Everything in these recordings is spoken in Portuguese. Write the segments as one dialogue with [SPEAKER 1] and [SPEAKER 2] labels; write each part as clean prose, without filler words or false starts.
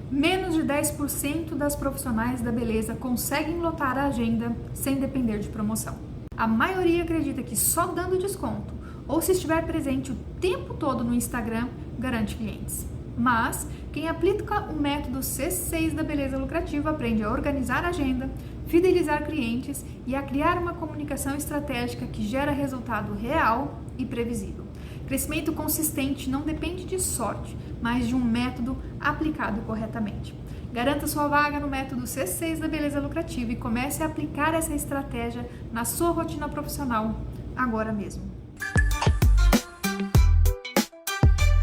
[SPEAKER 1] Menos de 10% das profissionais da beleza conseguem lotar a agenda sem depender de promoção. A maioria acredita que só dando desconto ou se estiver presente o tempo todo no Instagram garante clientes. Mas quem aplica o método C6 da beleza lucrativa aprende a organizar a agenda, fidelizar clientes e a criar uma comunicação estratégica que gera resultado real e previsível. Crescimento consistente não depende de sorte, mas de um método aplicado corretamente. Garanta sua vaga no método C6 da beleza lucrativa e comece a aplicar essa estratégia na sua rotina profissional agora mesmo.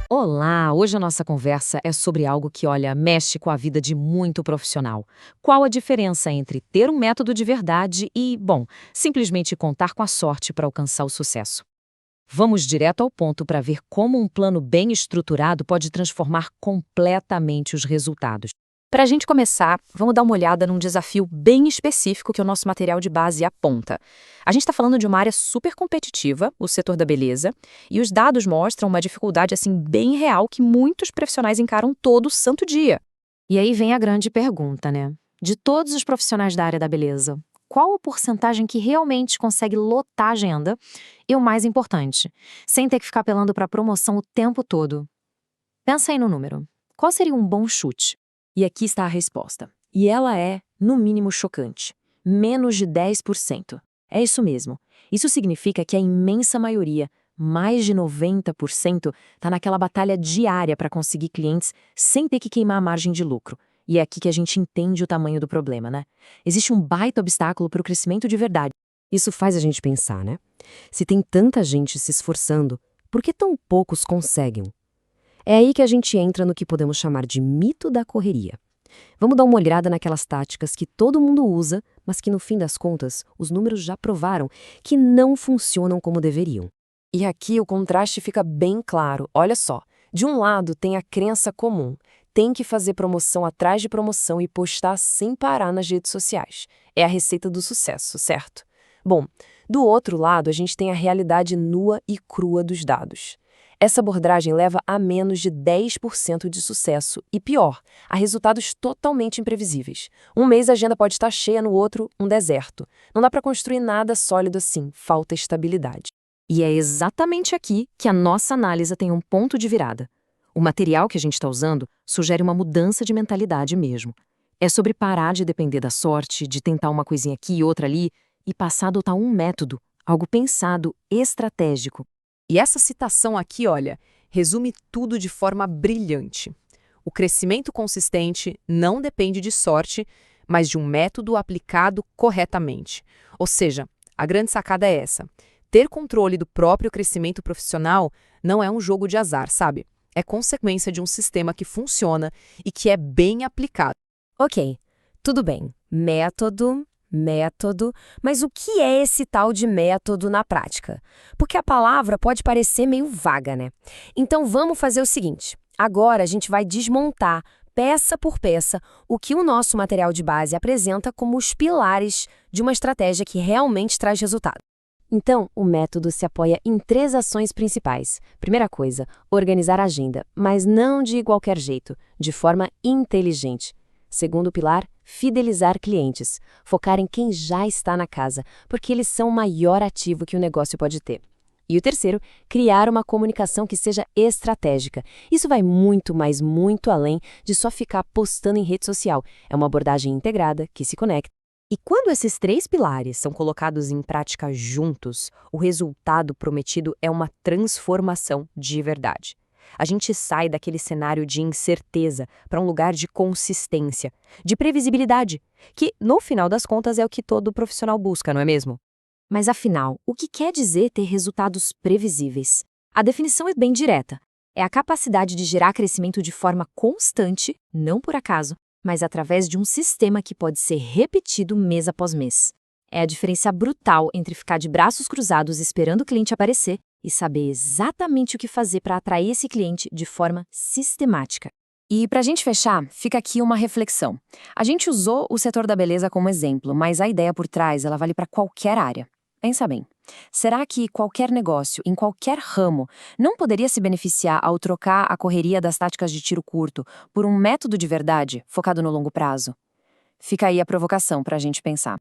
[SPEAKER 2] Olá! Hoje a nossa conversa é sobre algo que, mexe com a vida de muito profissional. Qual a diferença entre ter um método de verdade e, simplesmente contar com a sorte para alcançar o sucesso? Vamos direto ao ponto para ver como um plano bem estruturado pode transformar completamente os resultados. Para a gente começar, vamos dar uma olhada num desafio bem específico que o nosso material de base aponta. A gente está falando de uma área super competitiva, o setor da beleza, e os dados mostram uma dificuldade bem real que muitos profissionais encaram todo santo dia. E aí vem a grande pergunta, né? De todos os profissionais da área da beleza, qual a porcentagem que realmente consegue lotar a agenda? E o mais importante, sem ter que ficar apelando para promoção o tempo todo. Pensa aí no número. Qual seria um bom chute? E aqui está a resposta. E ela é, no mínimo, chocante. Menos de 10%. É isso mesmo. Isso significa que a imensa maioria, mais de 90%, está naquela batalha diária para conseguir clientes sem ter que queimar a margem de lucro. E é aqui que a gente entende o tamanho do problema, né? Existe um baita obstáculo para o crescimento de verdade. Isso faz a gente pensar, né? Se tem tanta gente se esforçando, por que tão poucos conseguem? É aí que a gente entra no que podemos chamar de mito da correria. Vamos dar uma olhada naquelas táticas que todo mundo usa, mas que no fim das contas, os números já provaram que não funcionam como deveriam. E aqui o contraste fica bem claro. Olha só, de um lado tem a crença comum, tem que fazer promoção atrás de promoção e postar sem parar nas redes sociais. É a receita do sucesso, certo? Bom, do outro lado a gente tem a realidade nua e crua dos dados. Essa abordagem leva a menos de 10% de sucesso e, pior, a resultados totalmente imprevisíveis. Um mês a agenda pode estar cheia, no outro, um deserto. Não dá para construir nada sólido assim, falta estabilidade. E é exatamente aqui que a nossa análise tem um ponto de virada. O material que a gente está usando sugere uma mudança de mentalidade mesmo. É sobre parar de depender da sorte, de tentar uma coisinha aqui e outra ali, e passar a adotar um método, algo pensado, estratégico. E essa citação aqui, resume tudo de forma brilhante. O crescimento consistente não depende de sorte, mas de um método aplicado corretamente. Ou seja, a grande sacada é essa. Ter controle do próprio crescimento profissional não é um jogo de azar, sabe? É consequência de um sistema que funciona e que é bem aplicado.
[SPEAKER 3] Ok, tudo bem. Método, mas o que é esse tal de método na prática? Porque a palavra pode parecer meio vaga, né? Então vamos fazer o seguinte. Agora a gente vai desmontar, peça por peça, o que o nosso material de base apresenta como os pilares de uma estratégia que realmente traz resultado. Então, o método se apoia em 3 ações principais. Primeira coisa, organizar a agenda, mas não de qualquer jeito, de forma inteligente. Segundo pilar, fidelizar clientes, focar em quem já está na casa, porque eles são o maior ativo que o negócio pode ter. E o terceiro, criar uma comunicação que seja estratégica. Isso vai muito, mas muito além de só ficar postando em rede social. É uma abordagem integrada que se conecta. E quando esses 3 pilares são colocados em prática juntos, o resultado prometido é uma transformação de verdade. A gente sai daquele cenário de incerteza para um lugar de consistência, de previsibilidade, que, no final das contas, é o que todo profissional busca, não é mesmo? Mas, afinal, o que quer dizer ter resultados previsíveis? A definição é bem direta. É a capacidade de gerar crescimento de forma constante, não por acaso, mas através de um sistema que pode ser repetido mês após mês. É a diferença brutal entre ficar de braços cruzados esperando o cliente aparecer e saber exatamente o que fazer para atrair esse cliente de forma sistemática. E para a gente fechar, fica aqui uma reflexão. A gente usou o setor da beleza como exemplo, mas a ideia por trás ela vale para qualquer área.
[SPEAKER 2] Pensa bem. Será que qualquer negócio, em qualquer ramo, não poderia se beneficiar ao trocar a correria das táticas de tiro curto por um método de verdade, focado no longo prazo? Fica aí a provocação para a gente pensar.